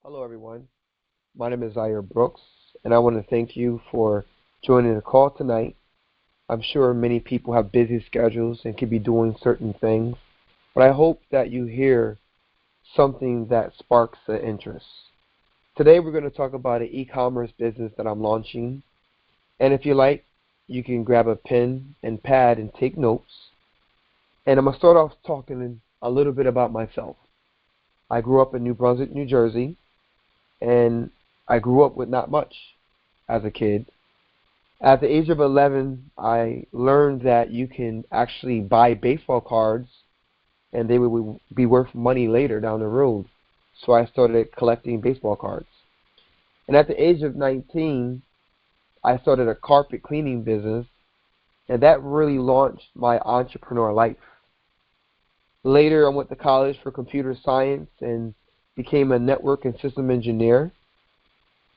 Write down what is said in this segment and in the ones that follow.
Hello, everyone. My name is Zaire Brooks, and I want to thank you for joining the call tonight. I'm sure many people have busy schedules and could be doing certain things, but I hope that you hear something that sparks an interest. Today, we're going to talk about an e-commerce business that I'm launching, and if you like, you can grab a pen and pad and take notes. And I'm going to start off talking a little bit about myself. I grew up in New Brunswick, New Jersey, and I grew up with not much as a kid. At the age of 11, I learned that you can actually buy baseball cards and they would be worth money later down the road. So I started collecting baseball cards. And at the age of 19, I started a carpet cleaning business, and that really launched my entrepreneur life. Later, I went to college for computer science and became a network and system engineer.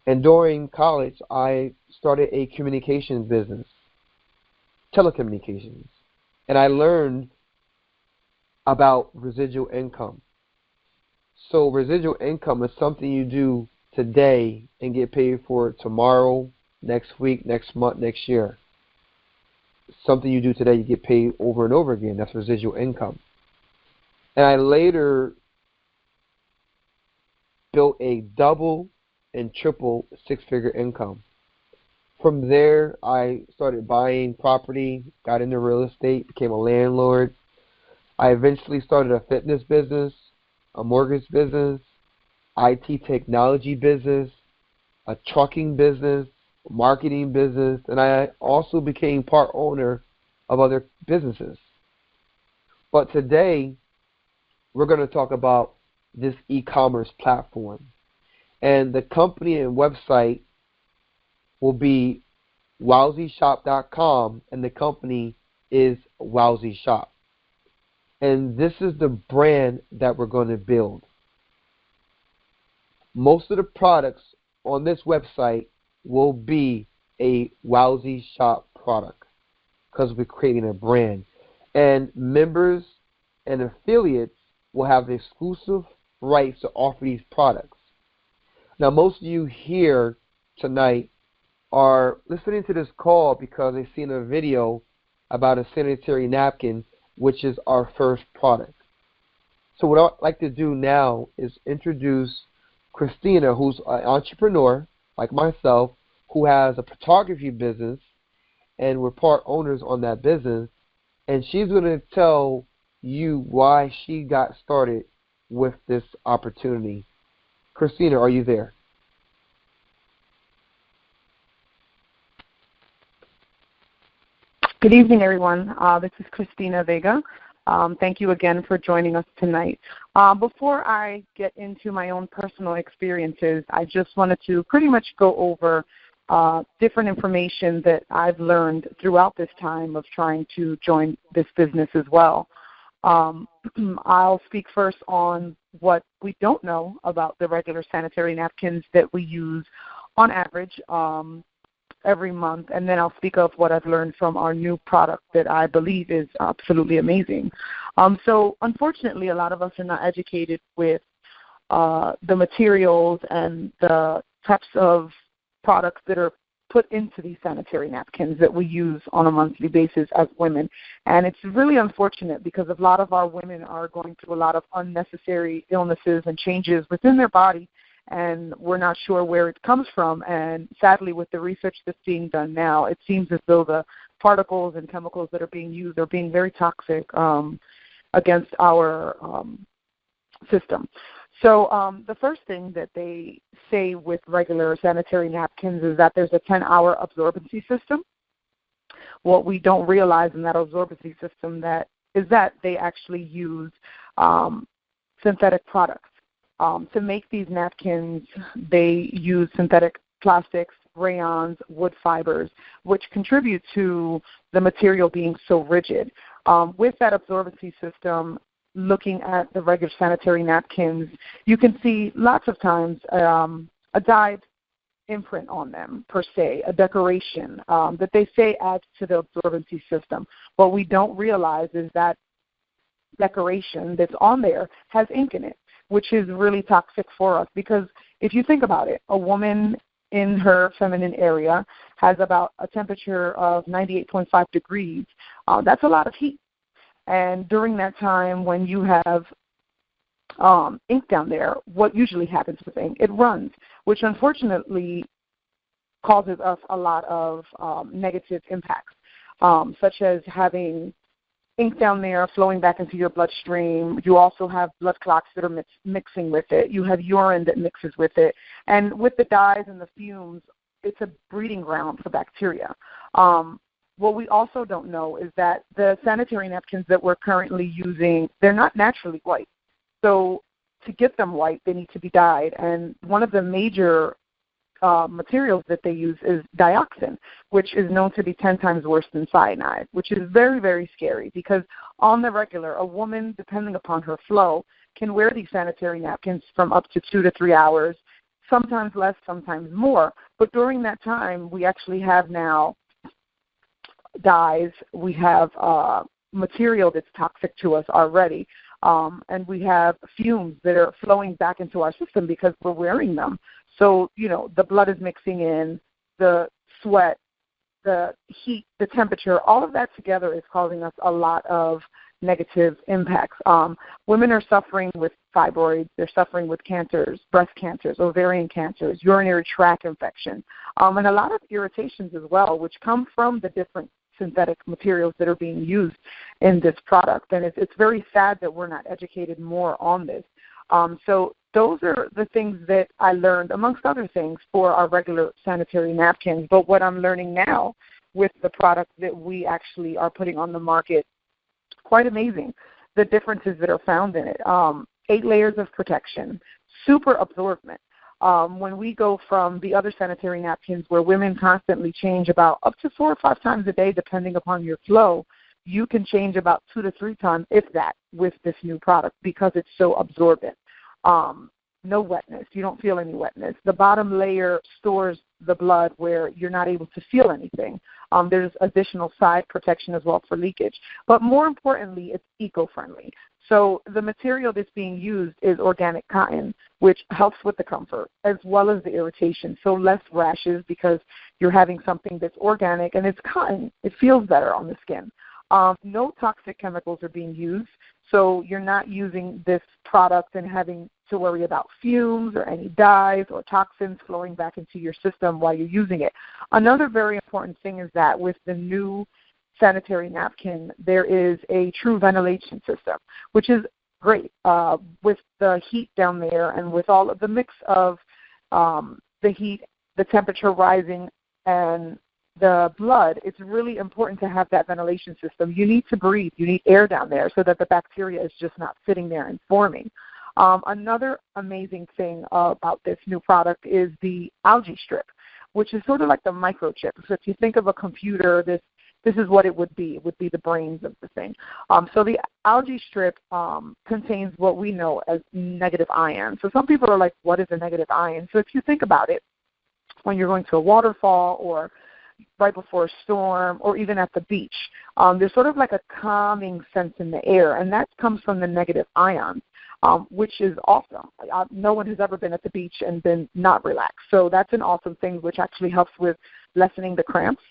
And during college, I started a communications business, telecommunications. And I learned about residual income. So residual income is something you do today and get paid for tomorrow, next week, next month, next year. Something you do today, you get paid over and over again. That's residual income. And I later built a double and triple six-figure income. From there, I started buying property, got into real estate, became a landlord. I eventually started a fitness business, a mortgage business, IT technology business, a trucking business, a marketing business, and I also became part owner of other businesses. But today, we're going to talk about this e-commerce platform. And the company and website will be WOWZSHOP.com, and the company is WOWZSHOP. And this is the brand that we're going to build. Most of the products on this website will be a WOWZSHOP product because we're creating a brand. And members and affiliates will have the exclusive rights to offer these products. Now, most of you here tonight are listening to this call because they've seen a video about a sanitary napkin, which is our first product. So what I'd like to do now is introduce Christina, who's an entrepreneur like myself, who has a photography business, and we're part owners on that business, and she's going to tell you why she got started with this opportunity. Christina, are you there? Good evening, everyone. This is Christina Vega. Thank you again for joining us tonight. Before I get into my own personal experiences, I just wanted to pretty much go over different information that I've learned throughout this time of trying to join this business as well. I'll speak first on what we don't know about the regular sanitary napkins that we use on average every month, and then I'll speak of what I've learned from our new product that I believe is absolutely amazing. So unfortunately, a lot of us are not educated with the materials and the types of products that are put into these sanitary napkins that we use on a monthly basis as women. And it's really unfortunate because a lot of our women are going through a lot of unnecessary illnesses and changes within their body, and we're not sure where it comes from. And sadly, with the research that's being done now, it seems as though the particles and chemicals that are being used are being very toxic against our system. So the first thing that they say with regular sanitary napkins is that there's a 10-hour absorbency system. What we don't realize in that absorbency system is that they actually use synthetic products. To make these napkins, they use synthetic plastics, rayons, wood fibers, which contribute to the material being so rigid. With that absorbency system, looking at the regular sanitary napkins, you can see lots of times a dyed imprint on them, per se, a decoration that they say adds to the absorbency system. What we don't realize is that decoration that's on there has ink in it, which is really toxic for us because if you think about it, a woman in her feminine area has about a temperature of 98.5 degrees. That's a lot of heat. And during that time when you have ink down there, what usually happens with ink? It runs, which unfortunately causes us a lot of negative impacts, such as having ink down there flowing back into your bloodstream. You also have blood clots that are mixing with it. You have urine that mixes with it. And with the dyes and the fumes, it's a breeding ground for bacteria. What we also don't know is that the sanitary napkins that we're currently using, they're not naturally white. So to get them white, they need to be dyed. And one of the major materials that they use is dioxin, which is known to be 10 times worse than cyanide, which is very, very scary because on the regular, a woman, depending upon her flow, can wear these sanitary napkins from up to 2 to 3 hours, sometimes less, sometimes more. But during that time, we actually have now dyes, we have material that's toxic to us already, and we have fumes that are flowing back into our system because we're wearing them. So, the blood is mixing in, the sweat, the heat, the temperature, all of that together is causing us a lot of negative impacts. Women are suffering with fibroids, they're suffering with cancers, breast cancers, ovarian cancers, urinary tract infections, and a lot of irritations as well, which come from the different synthetic materials that are being used in this product. And it's very sad that we're not educated more on this. So those are the things that I learned, amongst other things, for our regular sanitary napkins. But what I'm learning now with the product that we actually are putting on the market, quite amazing, the differences that are found in it. 8 layers of protection, super absorbent. When we go from the other sanitary napkins where women constantly change about up to 4 or 5 times a day, depending upon your flow, you can change about 2 to 3 times, if that, with this new product because it's so absorbent. No wetness. You don't feel any wetness. The bottom layer stores the blood where you're not able to feel anything. There's additional side protection as well for leakage. But more importantly, it's eco-friendly. So the material that's being used is organic cotton, which helps with the comfort as well as the irritation. So less rashes because you're having something that's organic and it's cotton. It feels better on the skin. No toxic chemicals are being used, so you're not using this product and having to worry about fumes or any dyes or toxins flowing back into your system while you're using it. Another very important thing is that with the new sanitary napkin, there is a true ventilation system, which is great. With the heat down there and with all of the mix of the heat, the temperature rising, and the blood, it's really important to have that ventilation system. You need to breathe. You need air down there so that the bacteria is just not sitting there and forming. Another amazing thing about this new product is the algae strip, which is sort of like the microchip. So if you think of a computer, this is what it would be. It would be the brains of the thing. So the algae strip contains what we know as negative ions. So some people are like, what is a negative ion? So if you think about it, when you're going to a waterfall or right before a storm or even at the beach, there's sort of like a calming sense in the air, and that comes from the negative ions, which is awesome. No one has ever been at the beach and been not relaxed. So that's an awesome thing, which actually helps with lessening the cramps,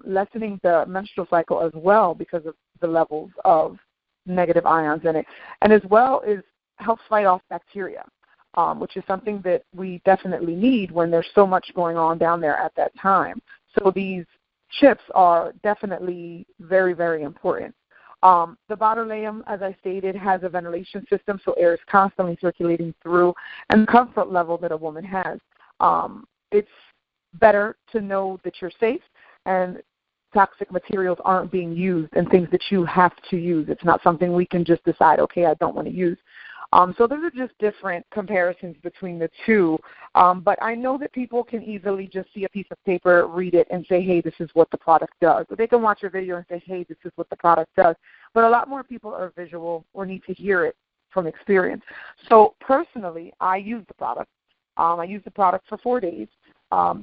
lessening the menstrual cycle as well because of the levels of negative ions in it, and as well as helps fight off bacteria, which is something that we definitely need when there's so much going on down there at that time. So these chips are definitely very, very important. The bottom, as I stated, has a ventilation system, so air is constantly circulating through, and the comfort level that a woman has. It's better to know that you're safe and toxic materials aren't being used and things that you have to use. It's not something we can just decide, okay, I don't want to use. So those are just different comparisons between the two. But I know that people can easily just see a piece of paper, read it, and say, hey, this is what the product does. Or they can watch a video and say, hey, this is what the product does. But a lot more people are visual or need to hear it from experience. So personally, I use the product. I used the product for 4 days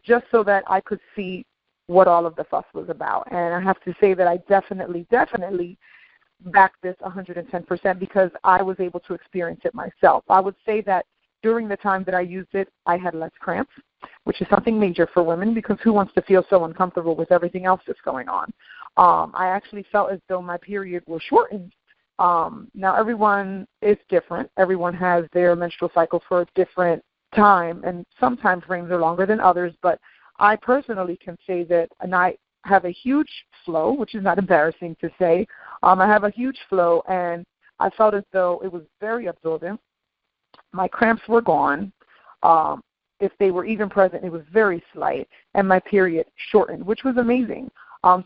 just so that I could see what all of the fuss was about. And I have to say that I definitely back this 110% because I was able to experience it myself. I would say that during the time that I used it, I had less cramps, which is something major for women because who wants to feel so uncomfortable with everything else that's going on? I actually felt as though my period was shortened. Now, everyone is different. Everyone has their menstrual cycle for a different time, and some time frames are longer than others, but I personally can say that, and I have a huge flow, which is not embarrassing to say. I have a huge flow, and I felt as though it was very absorbent. My cramps were gone. If they were even present, it was very slight, and my period shortened, which was amazing.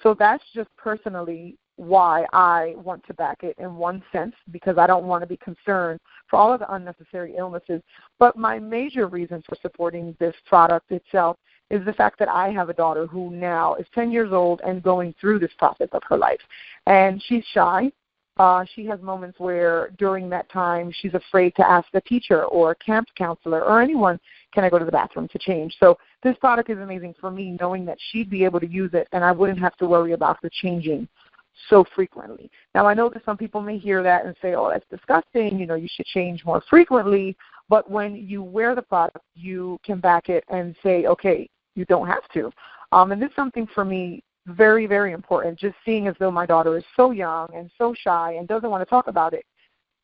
So that's just personally why I want to back it in one sense, because I don't want to be concerned for all of the unnecessary illnesses. But my major reason for supporting this product itself is the fact that I have a daughter who now is 10 years old and going through this process of her life. And she's shy. She has moments where during that time she's afraid to ask a teacher or a camp counselor or anyone, can I go to the bathroom to change? So this product is amazing for me, knowing that she'd be able to use it and I wouldn't have to worry about her changing so frequently. Now, I know that some people may hear that and say, oh, that's disgusting, you should change more frequently. But when you wear the product, you can back it and say, okay, you don't have to. And this is something for me very, very important, just seeing as though my daughter is so young and so shy and doesn't want to talk about it.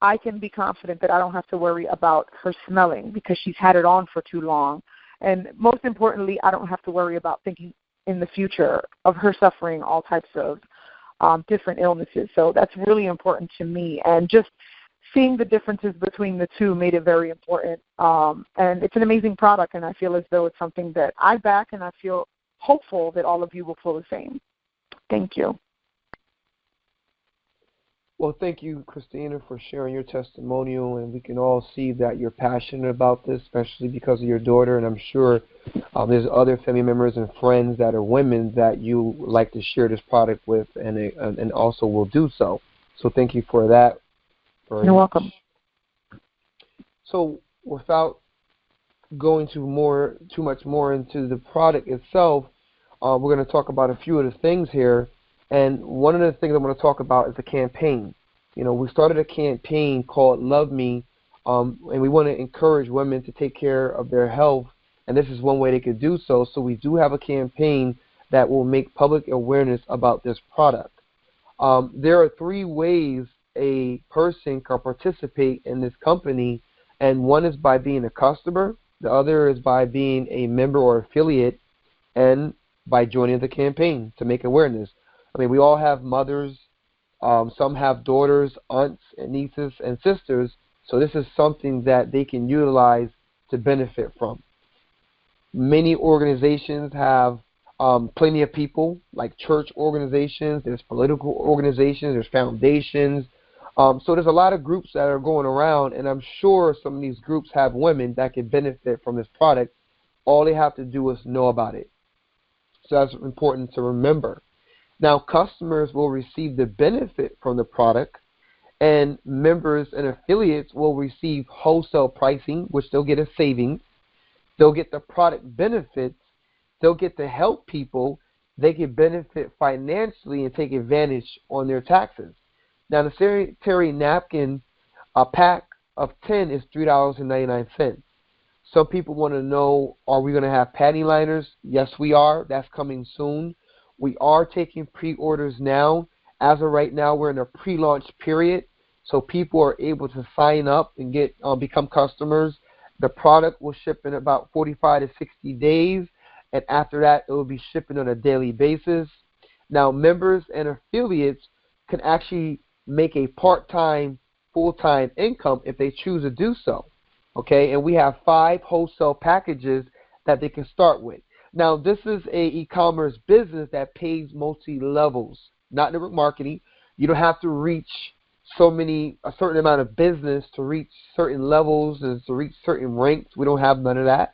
I can be confident that I don't have to worry about her smelling because she's had it on for too long. And most importantly, I don't have to worry about thinking in the future of her suffering all types of different illnesses. So that's really important to me. And just seeing the differences between the two made it very important. And it's an amazing product, and I feel as though it's something that I back, and I feel hopeful that all of you will feel the same. Thank you. Well, thank you, Christina, for sharing your testimonial, and we can all see that you're passionate about this, especially because of your daughter, and I'm sure there's other family members and friends that are women that you like to share this product with, and also will do so. So thank you for that. You're welcome. So without going too much more into the product itself, we're going to talk about a few of the things here. And one of the things I want to talk about is the campaign. We started a campaign called Love Me, and we want to encourage women to take care of their health, and this is one way they could do so. So we do have a campaign that will make public awareness about this product. There are 3 ways a person can participate in this company, and one is by being a customer, the other is by being a member or affiliate, and by joining the campaign to make awareness. I mean, we all have mothers, some have daughters, aunts, and nieces, and sisters, so this is something that they can utilize to benefit from. Many organizations have plenty of people, like church organizations, there's political organizations, there's foundations. So there's a lot of groups that are going around, and I'm sure some of these groups have women that can benefit from this product. All they have to do is know about it. So that's important to remember. Now, customers will receive the benefit from the product, and members and affiliates will receive wholesale pricing, which they'll get a savings. They'll get the product benefits. They'll get to help people. They can benefit financially and take advantage on their taxes. Now, the sanitary napkin, a pack of 10 is $3.99. Some people want to know, are we going to have panty liners? Yes, we are. That's coming soon. We are taking pre-orders now. As of right now, we're in a pre-launch period, so people are able to sign up and become customers. The product will ship in about 45 to 60 days, and after that, it will be shipping on a daily basis. Now, members and affiliates can actually make a part-time, full-time income if they choose to do so. Okay, and we have 5 wholesale packages that they can start with. Now, this is a e-commerce business that pays multi-levels, not network marketing. You don't have to reach a certain amount of business to reach certain levels and to reach certain ranks. We don't have none of that.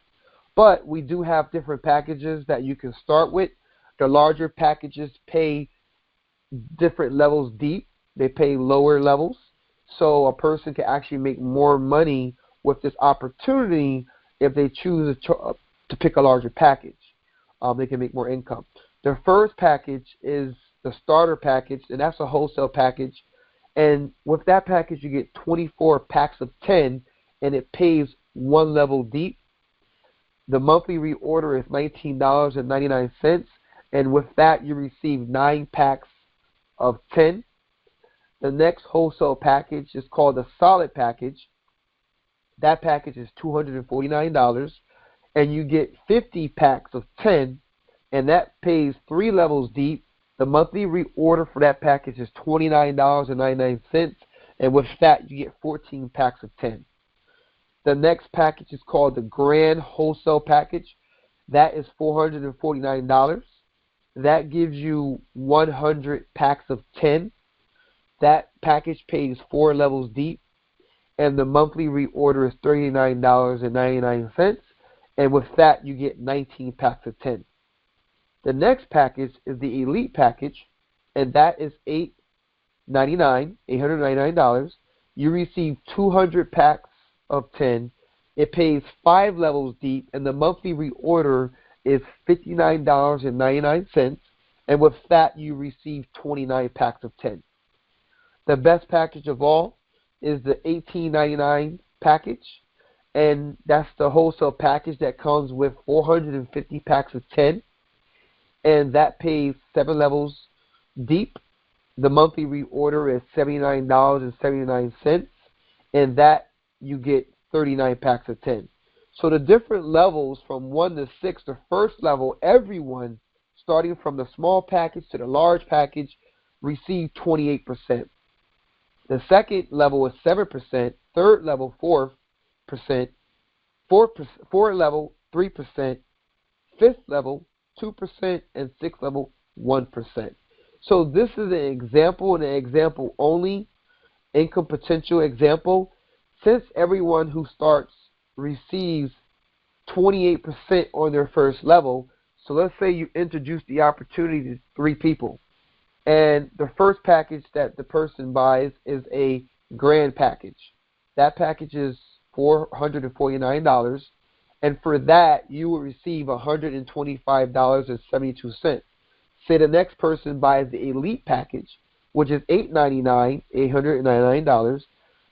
But we do have different packages that you can start with. The larger packages pay different levels deep. They pay lower levels. So a person can actually make more money with this opportunity if they choose to pick a larger package. They can make more income. The first package is the starter package, and that's a wholesale package. And with that package, you get 24 packs of 10, and it pays one level deep. The monthly reorder is $19.99, and with that you receive 9 packs of 10. The next wholesale package is called the solid package. That package is $249, and you get 50 packs of 10, and that pays 3 levels deep. The monthly reorder for that package is $29.99, and with that you get 14 packs of 10. The next package is called the Grand Wholesale Package. That is $449. That gives you 100 packs of 10. That package pays 4 levels deep, and the monthly reorder is $39.99, and with that you get 19 packs of 10. The next package is the Elite Package, and that is $899. You receive 200 packs of 10. It pays 5 levels deep, and the monthly reorder is $59.99, and with that you receive 29 packs of 10. The best package of all is the $18.99 package, and that's the wholesale package that comes with 450 packs of 10, and that pays 7 levels deep. The monthly reorder is $79.79, and that you get 39 packs of 10. So the different levels from 1 to 6, the first level, everyone, starting from the small package to the large package, receive 28%. The second level is 7%, third level 4%, fourth level 3%, fifth level 2%, and sixth level 1%. So this is an example and an example only, income potential example. Since everyone who starts receives 28% on their first level, so let's say you introduce the opportunity to 3 people, and the first package that the person buys is a grand package. That package is $449, and for that you will receive $125.72. Say the next person buys the Elite Package, which is $899.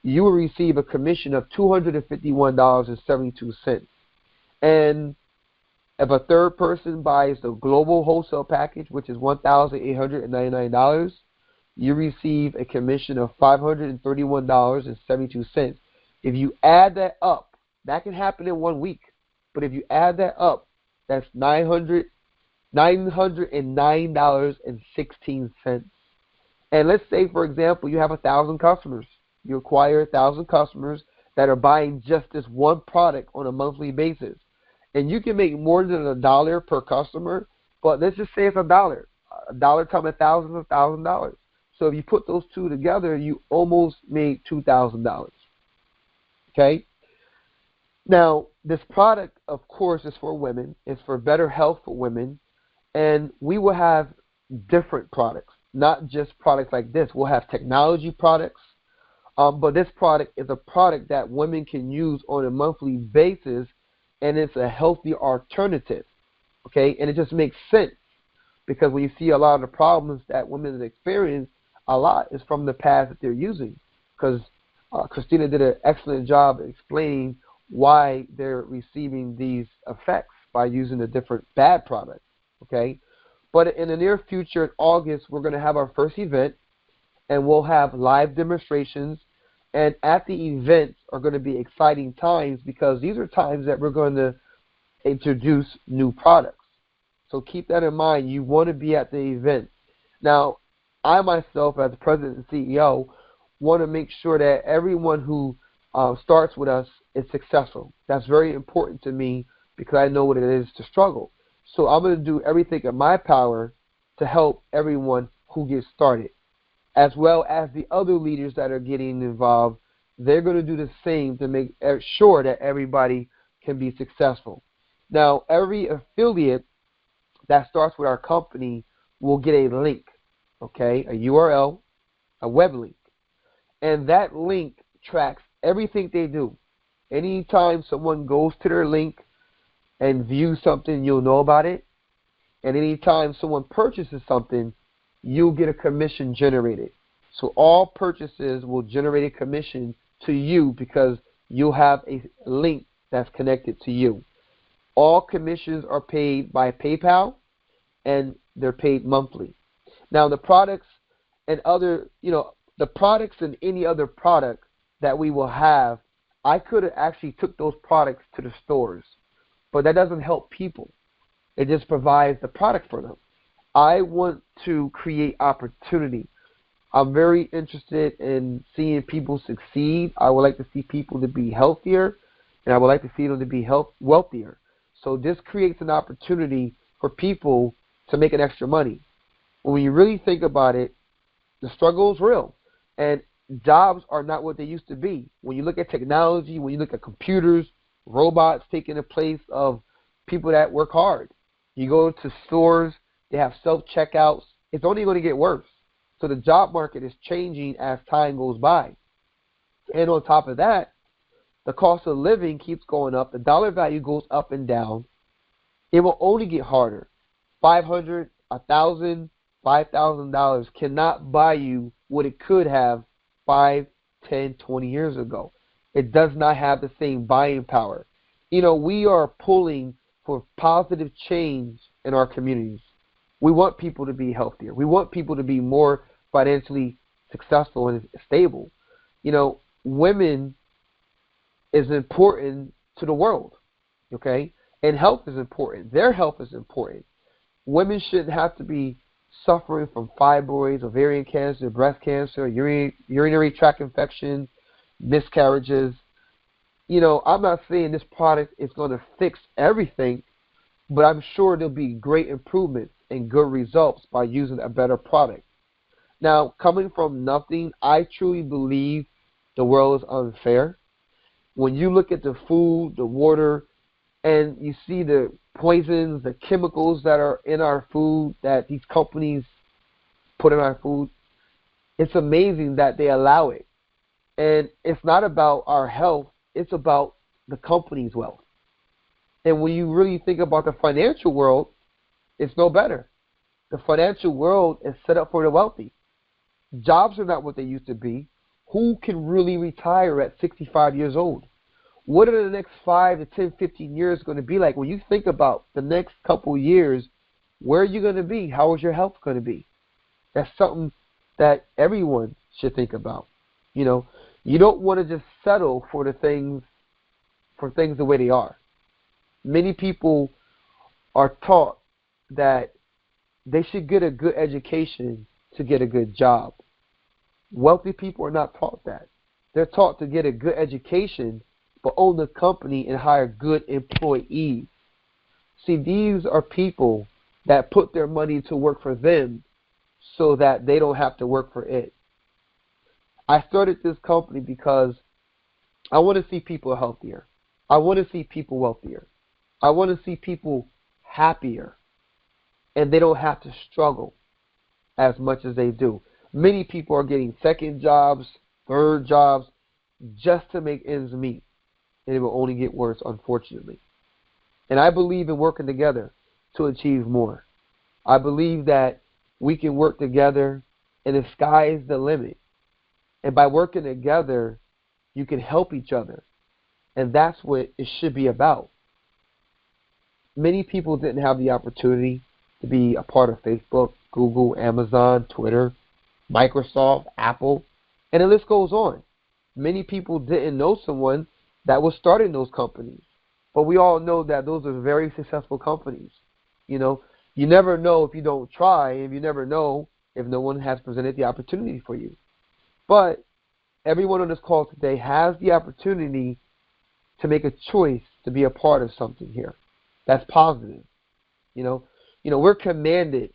You will receive a commission of $251.72. And if a third person buys the Global Wholesale Package, which is $1,899, you receive a commission of $531.72. If you add that up, that can happen in 1 week, but if you add that up, that's $909.16. And let's say, for example, you have 1,000 customers. You acquire 1,000 customers that are buying just this one product on a monthly basis. And you can make more than $1 per customer, but let's just say it's $1. $1 times 1,000 is $1,000. So if you put those two together, you almost made $2,000. Okay? Now, this product, of course, is for women. It's for better health for women. And we will have different products, not just products like this. We'll have technology products. But this product is a product that women can use on a monthly basis, and it's a healthy alternative. Okay? And it just makes sense, because when you see a lot of the problems that women experience, a lot is from the pads that they're using. Because Christina did an excellent job explaining why they're receiving these effects by using the different bad products. Okay? But in the near future, in August, we're going to have our first event, and we'll have live demonstrations. And at the events are going to be exciting times, because these are times that we're going to introduce new products. So keep that in mind. You want to be at the event. Now, I myself, as the president and CEO, want to make sure that everyone who starts with us is successful. That's very important to me, because I know what it is to struggle. So I'm going to do everything in my power to help everyone who gets started, as well as the other leaders that are getting involved. They're going to do the same to make sure that everybody can be successful. Now, every affiliate that starts with our company will get a link, okay, a URL, a web link. And that link tracks everything they do. Anytime someone goes to their link and views something, you'll know about it. And anytime someone purchases something, you'll get a commission generated. So all purchases will generate a commission to you, because you'll have a link that's connected to you. All commissions are paid by PayPal, and they're paid monthly. Now, the products and other, the products and any other product that we will have, I could have actually took those products to the stores, but that doesn't help people. It just provides the product for them. I want to create opportunity. I'm very interested in seeing people succeed. I would like to see people to be healthier, and I would like to see them to be wealthier. So this creates an opportunity for people to make an extra money. When you really think about it, the struggle is real, and jobs are not what they used to be. When you look at technology, when you look at computers, robots taking the place of people that work hard. You go to stores, they have self-checkouts. It's only going to get worse. So the job market is changing as time goes by. And on top of that, the cost of living keeps going up. The dollar value goes up and down. It will only get harder. $500, $1,000, $5,000 cannot buy you what it could have 5, 10, 20 years ago. It does not have the same buying power. We are pulling for positive change in our communities. We want people to be healthier. We want people to be more financially successful and stable. Women is important to the world, okay? And health is important. Their health is important. Women shouldn't have to be suffering from fibroids, ovarian cancer, breast cancer, urinary tract infection, miscarriages. I'm not saying this product is going to fix everything, but I'm sure there'll be great improvements and good results by using a better product. Now, coming from nothing, I truly believe the world is unfair. When you look at the food, the water, and you see the poisons, the chemicals that are in our food that these companies put in our food, it's amazing that they allow it. And it's not about our health, it's about the company's wealth. And when you really think about the financial world, it's no better. The financial world is set up for the wealthy. Jobs are not what they used to be. Who can really retire at 65 years old? What are the next 5 to 10, 15 years going to be like? When you think about the next couple years, where are you going to be? How is your health going to be? That's something that everyone should think about. You don't want to just settle for things the way they are. Many people are taught that they should get a good education to get a good job. Wealthy people are not taught that. They're taught to get a good education, but own the company and hire good employees. See, these are people that put their money to work for them so that they don't have to work for it. I started this company because I want to see people healthier. I want to see people wealthier. I want to see people happier, and they don't have to struggle as much as they do. Many people are getting second jobs, third jobs, just to make ends meet, and it will only get worse, unfortunately. And I believe in working together to achieve more. I believe that we can work together, and the sky is the limit. And by working together, you can help each other, and that's what it should be about. Many people didn't have the opportunity to be a part of Facebook, Google, Amazon, Twitter, Microsoft, Apple, and the list goes on. Many people didn't know someone that was starting those companies, but we all know that those are very successful companies. You never know if you don't try, and you never know if no one has presented the opportunity for you. But everyone on this call today has the opportunity to make a choice to be a part of something here. That's positive. We're commanded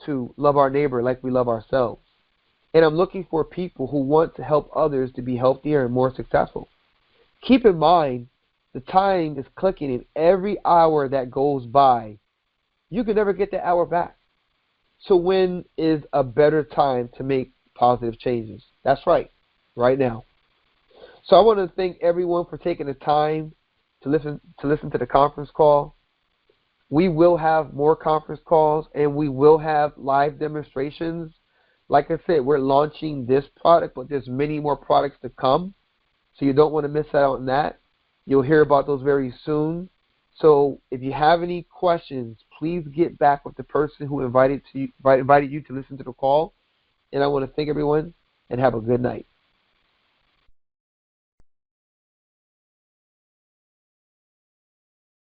to love our neighbor like we love ourselves. And I'm looking for people who want to help others to be healthier and more successful. Keep in mind, the time is clicking, and every hour that goes by, you can never get that hour back. So when is a better time to make positive changes? That's right now. So I want to thank everyone for taking the time to listen to the conference call. We will have more conference calls, and we will have live demonstrations. Like I said, we're launching this product, but there's many more products to come, so you don't want to miss out on that. You'll hear about those very soon. So if you have any questions, please get back with the person who invited you to listen to the call. And I want to thank everyone and have a good night.